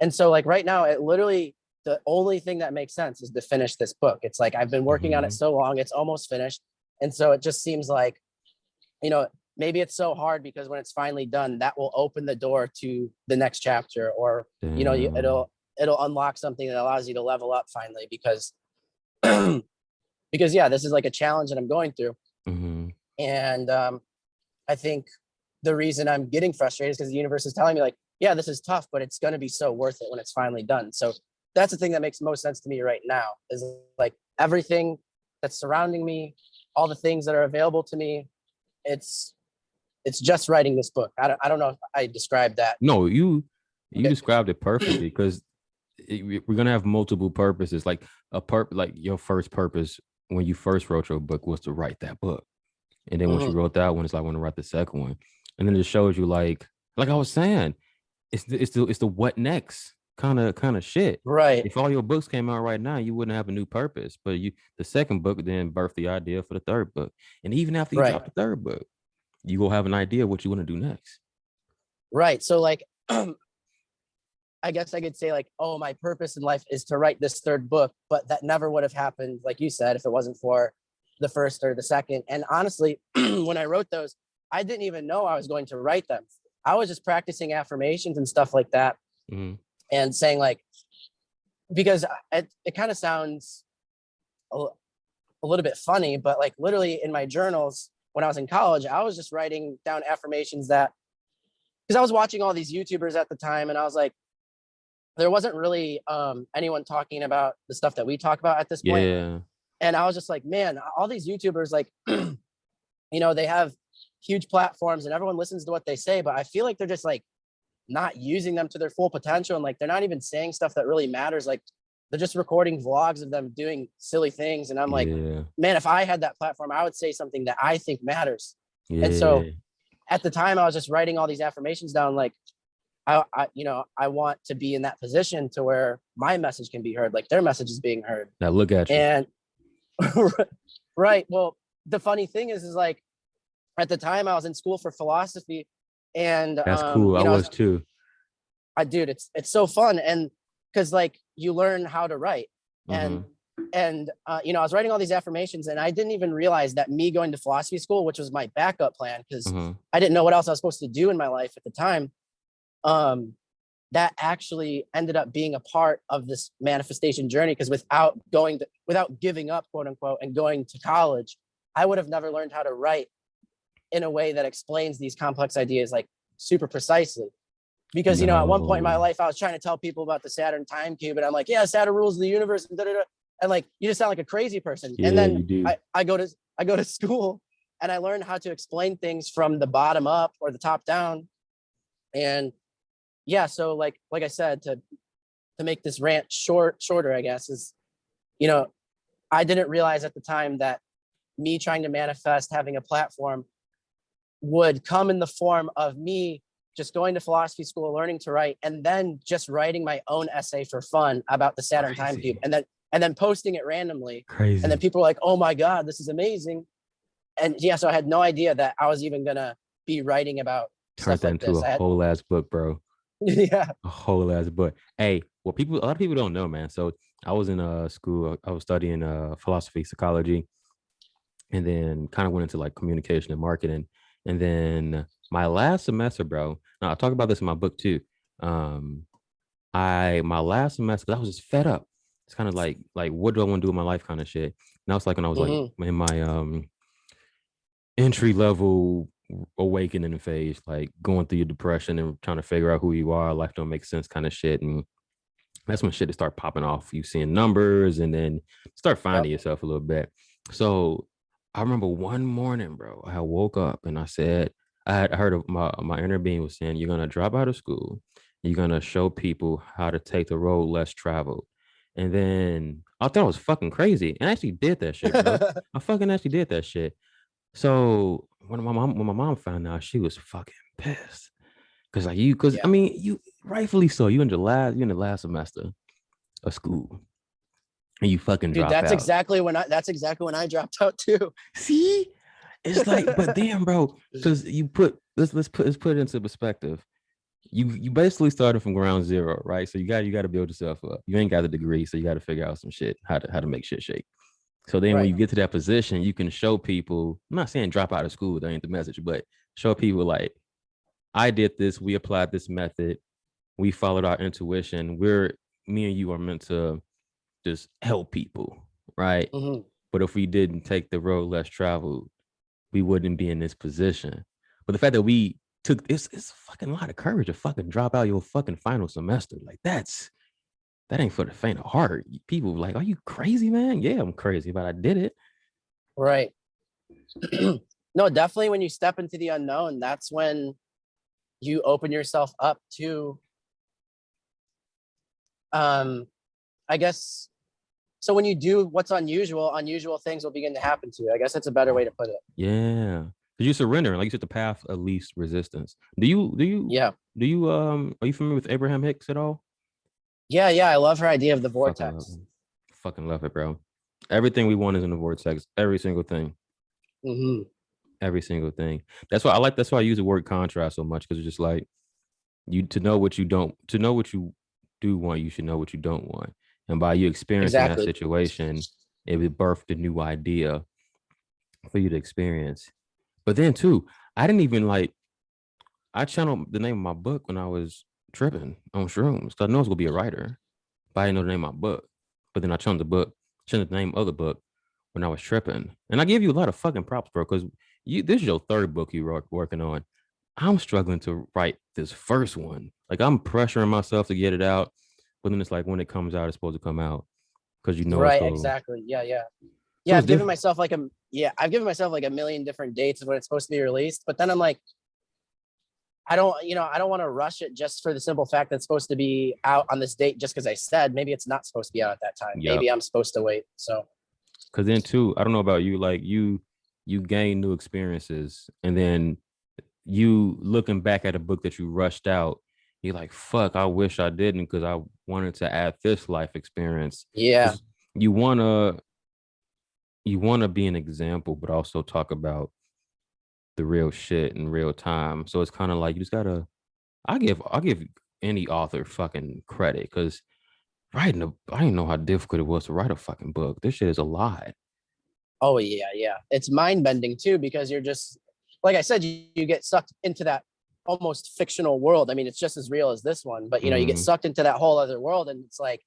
And so like right now, it literally, the only thing that makes sense is to finish this book. It's like I've been working on it so long, it's almost finished. And so it just seems like, you know, maybe it's so hard because when it's finally done, that will open the door to the next chapter, or you know, it'll unlock something that allows you to level up finally, because yeah, this is like a challenge that I'm going through. And I think the reason I'm getting frustrated is because the universe is telling me like, yeah, this is tough, but it's going to be so worth it when it's finally done. So that's the thing that makes most sense to me right now, is like everything that's surrounding me, all the things that are available to me. It's just writing this book. I don't know if I described that. No, you described it perfectly, because we're gonna have multiple purposes. Like like your first purpose when you first wrote your book was to write that book, and then once you wrote that one, it's like, I want to write the second one, and then it shows you like I was saying, it's the what next kind of shit. Right. If all your books came out right now, you wouldn't have a new purpose. But the second book then birthed the idea for the third book, and even after you drop the third book, you will have an idea what you want to do next. Right. So like, I guess I could say like, oh, my purpose in life is to write this third book, but that never would have happened, like you said, if it wasn't for the first or the second. And honestly, when I wrote those, I didn't even know I was going to write them. I was just practicing affirmations and stuff like that, and saying like, because it kind of sounds a little bit funny, but like literally in my journals when I was in college, I was just writing down affirmations that, because I was watching all these YouTubers at the time, and I was like, there wasn't really anyone talking about the stuff that we talk about at this point. Yeah. And I was just like, man, all these YouTubers, like, you know, they have huge platforms and everyone listens to what they say, but I feel like they're just like not using them to their full potential. And like, they're not even saying stuff that really matters. Like, they're just recording vlogs of them doing silly things. And I'm like, man, if I had that platform, I would say something that I think matters. And so at the time I was just writing all these affirmations down. Like, I you know, I want to be in that position to where my message can be heard, like their message is being heard. Now look at you. And right. Well, the funny thing is like, at the time I was in school for philosophy, and that's cool. I was too. dude, it's so fun. And because like you learn how to write, Mm-hmm. and you know, I was writing all these affirmations, and I didn't even realize that me going to philosophy school, which was my backup plan, because Mm-hmm. I didn't know what else I was supposed to do in my life at the time. That actually ended up being a part of this manifestation journey, because without giving up, quote unquote, and going to college, I would have never learned how to write in a way that explains these complex ideas like super precisely. Because, you know, at one point in my No. life, I was trying to tell people about the Saturn time cube, and I'm like, yeah, Saturn rules the universe, and da-da-da. And like, you just sound like a crazy person. And Yeah, you then do. I go to school, and I learned how to explain things from the bottom up or the top down. And yeah, so like I said, to make this rant shorter, I guess, is, you know, I didn't realize at the time that me trying to manifest having a platform would come in the form of me just going to philosophy school, learning to write, and then just writing my own essay for fun about the Saturn time cube, and then posting it randomly. Crazy. And then people were like, "Oh my God, this is amazing!" And yeah, so I had no idea that I was even gonna be writing about Turned stuff that like into this. a whole ass book, bro. Yeah. A whole ass book. Hey, well, a lot of people don't know, man. So I was in school. I was studying philosophy, psychology, and then kind of went into like communication and marketing. And then my last semester, bro. Now I talk about this in my book too. Um, my last semester, I was just fed up. It's kind of like what do I want to do with my life kind of shit. And I was like when I was like in my entry level awakening phase, like going through your depression and trying to figure out who you are, life don't make sense kind of shit. And that's when shit start popping off. You seeing numbers and then start finding yourself a little bit. So I remember one morning, bro, I woke up and I said, I had heard of my inner being was saying, you're gonna drop out of school, you're gonna show people how to take the road less traveled. And then I thought I was fucking crazy. And I actually did that shit, bro. I fucking actually did that shit. So when my mom found out, she was fucking pissed. Cause I mean, you rightfully so. You in the last semester of school, and you fucking Dude, drop that's out. exactly when I dropped out too. See, it's like, but damn, bro, because let's put it into perspective. You basically started from ground zero, right? So you got to build yourself up. You ain't got a degree, so you got to figure out some shit how to make shit shake. So then when Right. you get to that position, you can show people. I'm not saying drop out of school, that ain't the message, but show people like, I did this, we applied this method, we followed our intuition. Me and you are meant to just help people, right? But if we didn't take the road less traveled, we wouldn't be in this position. But the fact that we took it's a fucking lot of courage to fucking drop out your fucking final semester. Like that ain't for the faint of heart. People like, are you crazy, man? Yeah, I'm crazy, but I did it. Right. No, definitely when you step into the unknown, that's when you open yourself up to I guess, so when you do what's unusual things will begin to happen to you. I guess that's a better way to put it. Yeah. Because you surrender, like you said, the path of least resistance. Yeah. Are you familiar with Abraham Hicks at all? Yeah, I love her idea of the Fucking love vortex. it. Fucking love it, bro. Everything we want is in the vortex. Every single thing. Every single thing. That's why I use the word contrast so much, because it's just like to know what you do want, you should know what you don't want. And by you experiencing that Exactly. situation, it would birth a new idea for you to experience. But then too, I didn't even I channeled the name of my book when I was tripping on shrooms, because I know I was gonna be a writer, but I didn't know the name of my book. But then I changed the name of the book when I was tripping. And I give you a lot of fucking props, bro, because this is your third book you're working on. I'm struggling to write this first one. Like I'm pressuring myself to get it out, but then it's like when it comes out, it's supposed to come out because it's Right, going. exactly. Yeah. So Yeah, it's different. I've given myself like a million different dates of when it's supposed to be released, but then I'm like, I don't want to rush it just for the simple fact that it's supposed to be out on this date just because I said maybe it's not supposed to be out at that time. Yep. Maybe I'm supposed to wait. So Because then too, I don't know about you, like you gain new experiences, and then you looking back at a book that you rushed out, you're like, fuck, I wish I didn't, because I wanted to add this life experience. yeah. Because you wanna be an example, but also talk about the real shit in real time. So it's kind of like you just gotta. I give any author fucking credit, because writing I didn't know how difficult it was to write a fucking book. This shit is a lot. Oh yeah, yeah. It's mind bending too, because you're just, like I said, you get sucked into that almost fictional world. I mean, it's just as real as this one, but you know, you get sucked into that whole other world, and it's like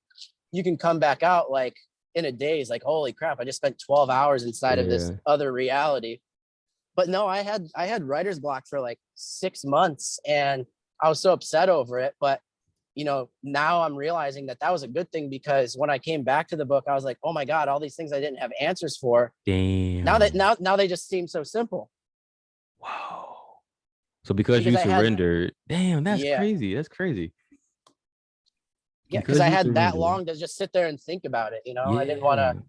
you can come back out like in a daze, like, holy crap, I just spent 12 hours inside of this other reality. But no, I had writer's block for like 6 months, and I was so upset over it. But you know, now I'm realizing that that was a good thing, because when I came back to the book, I was like, oh my God, all these things I didn't have answers for. Damn. Now they just seem so simple. Wow. So because you surrendered, damn, that's crazy. That's crazy. Yeah, because I had that long to just sit there and think about it. You know, I didn't want to,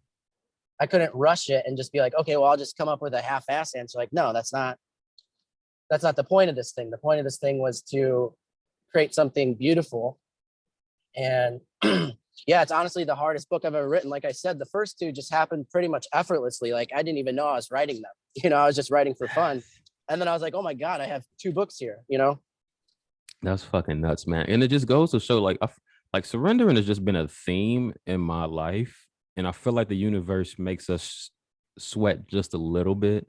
I couldn't rush it and just be like, okay, well, I'll just come up with a half-ass answer. Like, no, that's not the point of this thing. The point of this thing was to create something beautiful. And yeah, it's honestly the hardest book I've ever written. Like I said, the first two just happened pretty much effortlessly. Like I didn't even know I was writing them. You know, I was just writing for fun. And then I was like, oh my God, I have 2 books here, you know? That's fucking nuts, man. And it just goes to show, like surrendering has just been a theme in my life. And I feel like the universe makes us sweat just a little bit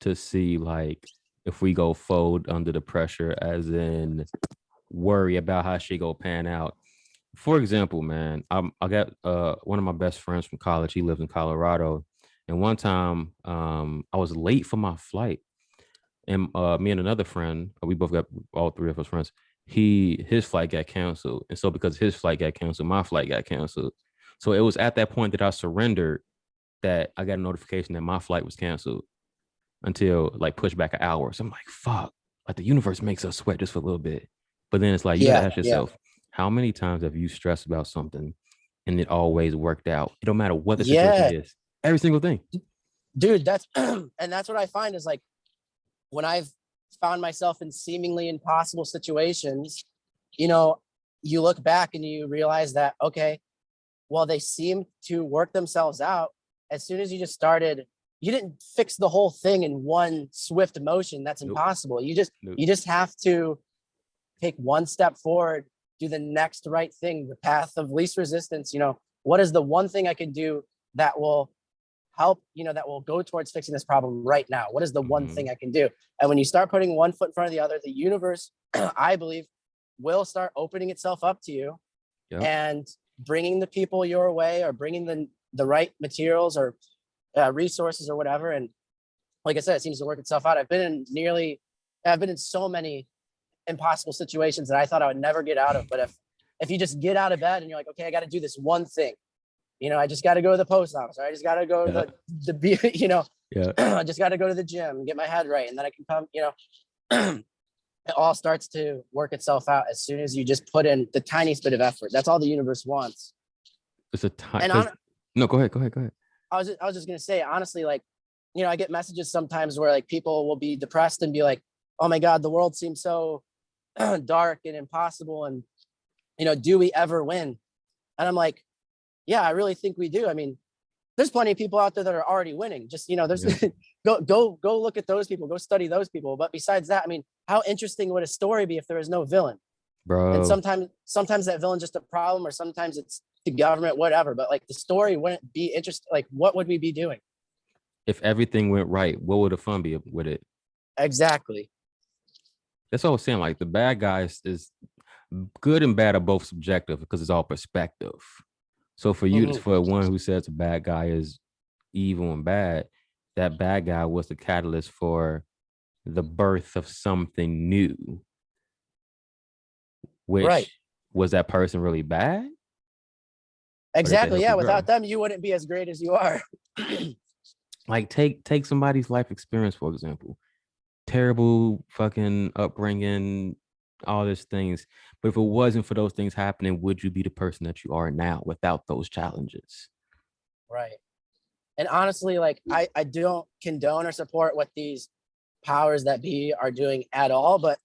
to see, like, if we go fold under the pressure, as in worry about how she go pan out. For example, man, I got one of my best friends from college. He lives in Colorado. And one time I was late for my flight. And me and another friend, we both got, all 3 of us friends, his flight got canceled. And so because his flight got canceled, my flight got canceled. So it was at that point that I surrendered, that I got a notification that my flight was canceled until like pushed back an hour. So I'm like, fuck, like the universe makes us sweat just for a little bit. But then it's like, you gotta ask yourself, how many times have you stressed about something and it always worked out? It don't matter what the situation is. Every single thing. Dude, that's and that's what I find is like, when I've found myself in seemingly impossible situations, you know, you look back and you realize that, okay, well, they seem to work themselves out. As soon as you just started, you didn't fix the whole thing in one swift motion. That's impossible. You just have to take one step forward, do the next right thing, the path of least resistance. You know, what is the one thing I can do that will help, you know, that will go towards fixing this problem right now? What is the one thing I can do? And when you start putting one foot in front of the other, the universe, I believe, will start opening itself up to you and bringing the people your way, or bringing the right materials or resources or whatever. And like I said, it seems to work itself out. I've been in so many impossible situations that I thought I would never get out of. But if you just get out of bed and you're like, okay, I got to do this one thing. You know, I just got to go to the post office, or I just got to go to the you know, I just got to go to the gym and get my head right, and then I can come, you know. It all starts to work itself out as soon as you just put in the tiniest bit of effort. That's all the universe wants. It's a time. No, go ahead. I was just gonna say, honestly, like, you know, I get messages sometimes where like people will be depressed and be like, oh my God, the world seems so dark and impossible, and you know, do we ever win? And I'm like, yeah, I really think we do. I mean, there's plenty of people out there that are already winning. Just, you know, there's go look at those people, go study those people. But besides that, I mean, how interesting would a story be if there was no villain? Bro. And sometimes that villain's just a problem, or sometimes it's the government, whatever. But like the story wouldn't be interesting. Like, what would we be doing? If everything went right, what would the fun be with it? Exactly. That's what I was saying. Like the bad guys is good and bad are both subjective because it's all perspective. So for you, for one who says a bad guy is evil and bad, that bad guy was the catalyst for the birth of something new. Which was that person really bad? Exactly. Yeah. Without them, you wouldn't be as great as you are. Like take somebody's life experience, for example. Terrible fucking upbringing, all these things. But if it wasn't for those things happening, would you be the person that you are now without those challenges? Right. And honestly, like I don't condone or support what these powers that be are doing at all. But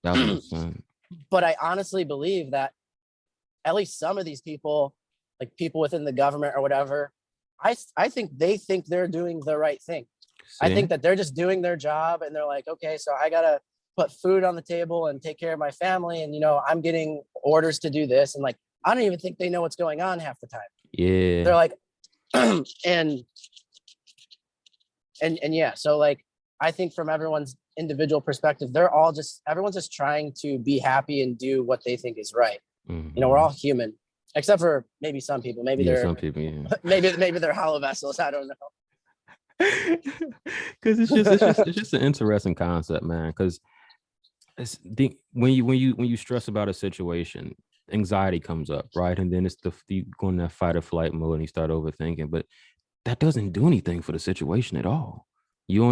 but I honestly believe that at least some of these people, like people within the government or whatever, I think they think they're doing the right thing. I think that they're just doing their job, and they're like, okay, so I gotta put food on the table and take care of my family. And, you know, I'm getting orders to do this. And like, I don't even think they know what's going on half the time. Yeah. They're like, and yeah. So like, I think from everyone's individual perspective, everyone's just trying to be happy and do what they think is right. Mm-hmm. You know, we're all human, except for maybe some people. Maybe they're some people, yeah. maybe they're hollow vessels. I don't know. Because it's just an interesting concept, man. Because when you stress about a situation, anxiety comes up, right? And then it's you go in that fight or flight mode and you start overthinking. But that doesn't do anything for the situation at all. You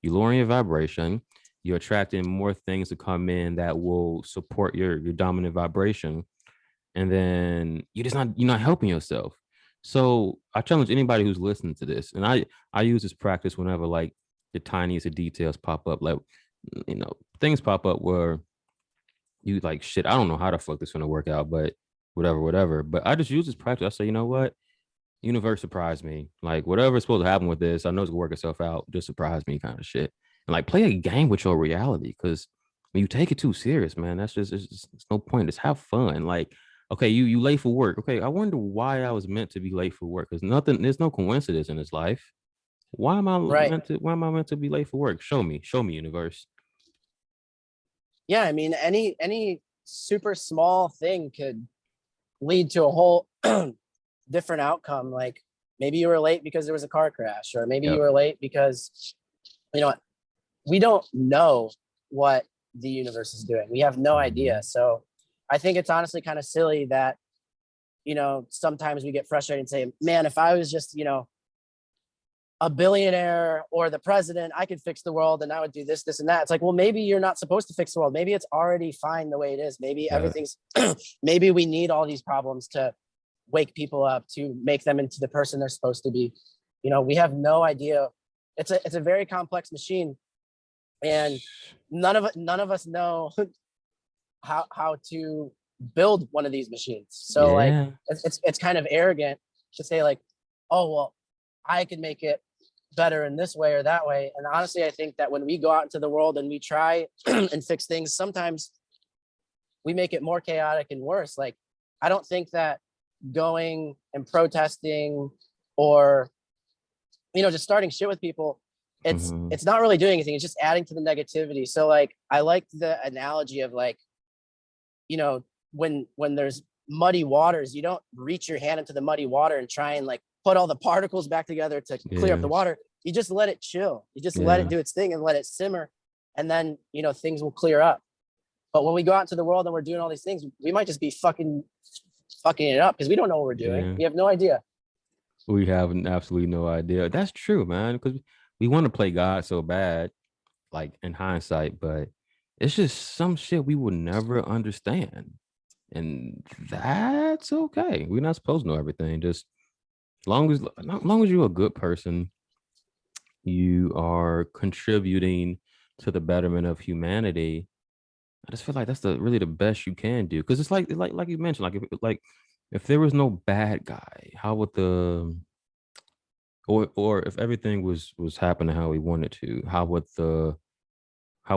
lowering your vibration, you're attracting more things to come in that will support your dominant vibration, and then you're not helping yourself. So I challenge anybody who's listening to this, and I use this practice whenever like the tiniest of details pop up, like, you know, things pop up where you like, shit, I don't know how the fuck this is gonna work out, but whatever. But I just use this practice. I say, you know what? Universe surprised me. Like, whatever's supposed to happen with this, I know it's gonna work itself out. Just surprise me, kind of shit. And like, play a game with your reality, because when you take it too serious, man, it's no point. Just have fun. Like, okay, you late for work. Okay, I wonder why I was meant to be late for work. Because there's no coincidence in this life. Why am I meant to be late for work? Show me, universe. Yeah, I mean, any super small thing could lead to a whole different outcome. Like maybe you were late because there was a car crash, or maybe you were late because, you know, we don't know what the universe is doing. We have no idea. So I think it's honestly kind of silly that, you know, sometimes we get frustrated and say, man, if I was just, you know, a billionaire or the president, I could fix the world and I would do this, this, and that. It's like, well, maybe you're not supposed to fix the world. Maybe it's already fine the way it is. Maybe everything's, maybe we need all these problems to wake people up, to make them into the person they're supposed to be. You know, we have no idea. It's a very complex machine, and none of us know how to build one of these machines. So like, it's kind of arrogant to say like, oh, well, I can make it better in this way or that way. And honestly, I think that when we go out into the world and we try and fix things, sometimes we make it more chaotic and worse. Like, I don't think that going and protesting or, you know, just starting shit with people, it's not really doing anything. It's just adding to the negativity. So like, I like the analogy of like, you know, when there's muddy waters, you don't reach your hand into the muddy water and try and like put all the particles back together to clear up the water. You just let it chill. You just let it do its thing and let it simmer. And then, you know, things will clear up. But when we go out into the world and we're doing all these things, we might just be fucking it up because we don't know what we're doing. We have no idea. We have absolutely no idea. That's true, man. Because we want to play God so bad, like in hindsight, but it's just some shit we will never understand. And that's okay. We're not supposed to know everything. Just long as you're a good person, you are contributing to the betterment of humanity. I just feel like that's really the best you can do, because it's like you mentioned, if there was no bad guy, how would or if everything was happening how we wanted to, how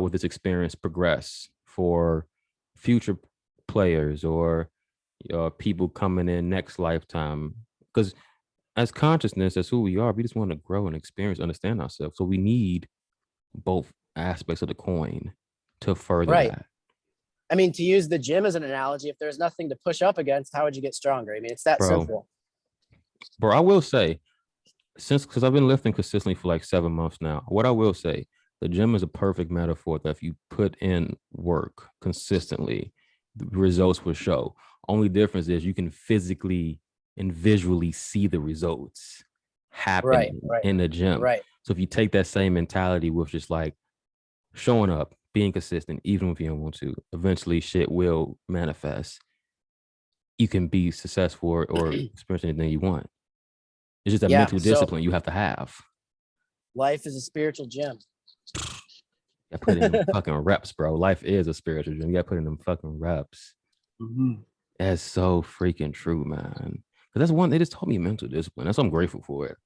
would this experience progress for future players or people coming in next lifetime? Because as consciousness, as who we are, we just want to grow and experience, understand ourselves. So we need both aspects of the coin to further that. I mean, to use the gym as an analogy, if there's nothing to push up against, how would you get stronger? I mean, it's that simple. Bro, I will say, because I've been lifting consistently for like 7 months now, what I will say, the gym is a perfect metaphor that if you put in work consistently, the results will show. Only difference is you can physically and visually see the results happening in the gym. So if you take that same mentality with just like showing up, being consistent, even if you don't want to, eventually shit will manifest. You can be successful or experience anything you want. It's just a mental discipline you have to have. Life is a spiritual gym. You put in them fucking reps, bro. Life is a spiritual gym. You got to put in them fucking reps. That's so freaking true, man. Because that's one, they just taught me mental discipline. That's why I'm grateful for it.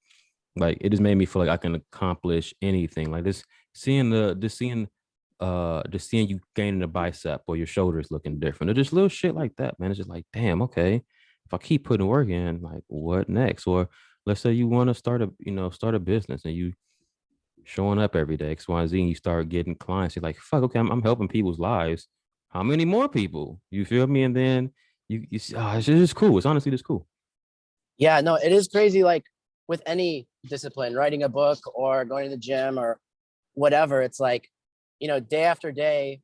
Like, it just made me feel like I can accomplish anything. Like this, seeing just seeing you gaining a bicep or your shoulders looking different, or just little shit like that, man. It's just like, damn, okay, if I keep putting work in, like, what next? Or let's say you want to start a business, and you showing up every day, X, Y, Z, and you start getting clients. You're like, fuck, okay, I'm helping people's lives. How many more people? You feel me? And then you see, it's just cool. It's honestly just cool. Yeah, no, it is crazy. Like with any discipline, writing a book or going to the gym or whatever, it's like, day after day,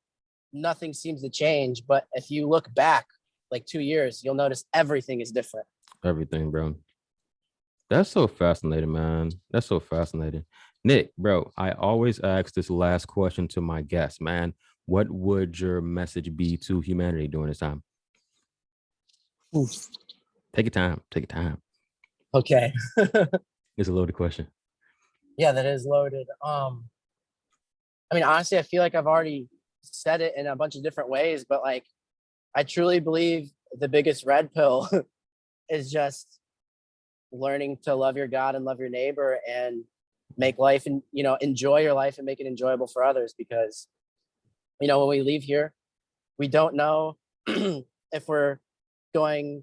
nothing seems to change. But if you look back like 2 years, you'll notice everything is different. Everything, bro. That's so fascinating, man. That's so fascinating. Nick, bro, I always ask this last question to my guests, man. What would your message be to humanity during this time? Oof. Take your time. Take your time. Okay. It's a loaded question. Yeah, that is loaded. I mean, honestly, I feel like I've already said it in a bunch of different ways, but like, I truly believe the biggest red pill is just learning to love your God and love your neighbor and make life and, enjoy your life and make it enjoyable for others. Because, when we leave here, we don't know if we're going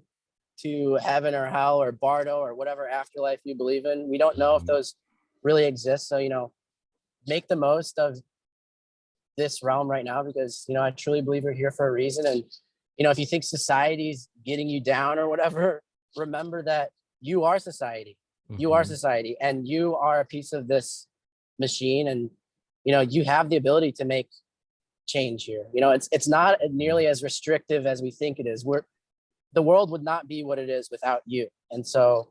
to heaven or hell or Bardo or whatever afterlife you believe in. We don't know if those really exist. So, make the most of this realm right now, because, I truly believe we're here for a reason. And, if you think society's getting you down or whatever, remember that you are society. You are society, and you are a piece of this machine. And, you have the ability to make change here. It's not nearly as restrictive as we think it is. The world would not be what it is without you. And so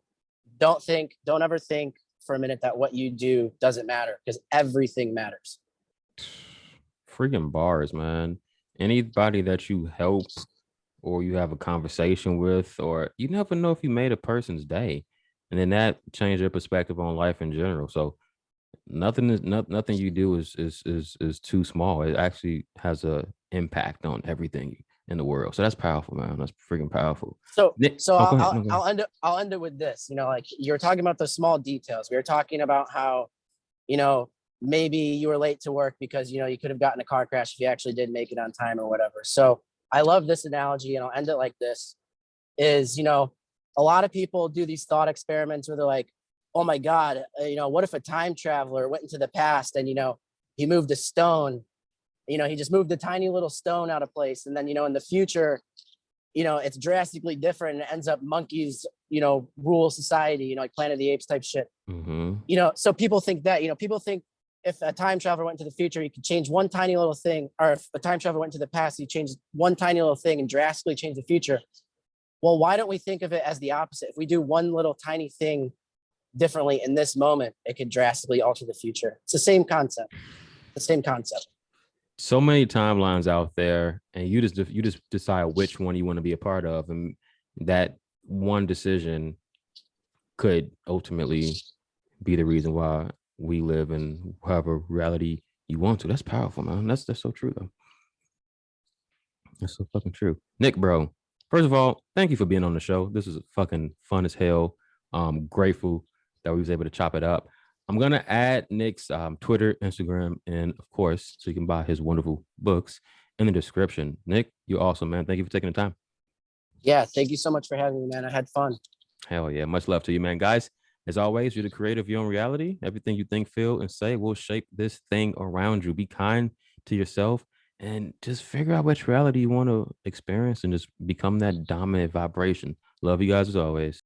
don't ever think for a minute that what you do doesn't matter, because everything matters. Freaking bars, man. Anybody that you help or you have a conversation with, or you never know if you made a person's day, and then that changed their perspective on life in general. So nothing you do is too small. It actually has a impact on everything in the world. So that's powerful, man. That's freaking powerful. So go ahead. No, go ahead. I'll end it with this. Like you're talking about the small details. We were talking about how, maybe you were late to work because, you could have gotten a car crash if you actually did make it on time or whatever. So I love this analogy, and I'll end it like this is, a lot of people do these thought experiments where they're like, oh my God, what if a time traveler went into the past and, he moved a stone, he just moved a tiny little stone out of place. And then, in the future, it's drastically different, and it ends up monkeys, rule society, like Planet of the Apes type shit. So people think that, people think if a time traveler went into the future, he could change one tiny little thing, or if a time traveler went to the past, he changed one tiny little thing and drastically change the future. Well, why don't we think of it as the opposite? If we do one little tiny thing differently in this moment, it could drastically alter the future. It's the same concept. So many timelines out there, and you just decide which one you want to be a part of, and that one decision could ultimately be the reason why we live in whatever reality you want to. That's powerful, man. That's so true, though. That's so fucking true. Nick, bro, first of all, thank you for being on the show. This is fucking fun as hell. Grateful that we was able to chop it up. I'm gonna add Nick's Twitter, Instagram, and of course, so you can buy his wonderful books in the description. Nick, you're awesome, man. Thank you for taking the time. Yeah, thank you so much for having me, man. I had fun. Hell yeah, much love to you, man. Guys, as always, you're the creator of your own reality. Everything you think, feel, and say will shape this thing around you. Be kind to yourself and just figure out which reality you want to experience and just become that dominant vibration. Love you guys as always.